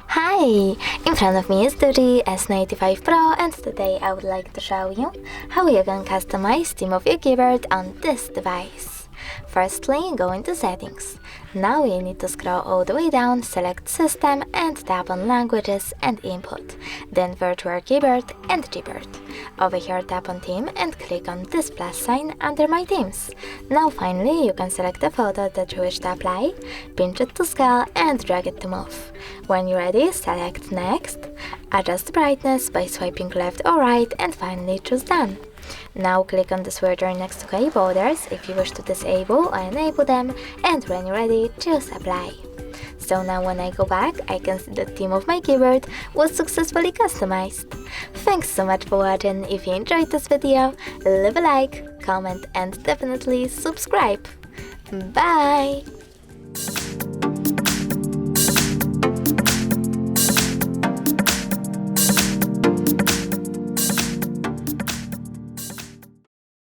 Hi! In front of me is DOOGEE S95 Pro, and today I would like to show you how you can customize theme of your keyboard on this device. Firstly, go into Settings. Now you need to scroll all the way down, select System and tap on Languages and Input, then Virtual Keyboard and Gboard. Over here tap on Theme and click on this plus sign under My Themes. Now finally you can select the photo that you wish to apply, pinch it to scale and drag it to move. When you're ready, select Next, adjust the brightness by swiping left or right and finally choose Done. Now click on the switcher next to key borders if you wish to disable or enable them, and when you're ready, choose Apply. So now when I go back, I can see the theme of my keyboard was successfully customized. Thanks so much for watching. If you enjoyed this video, leave a like, comment and definitely subscribe. Bye!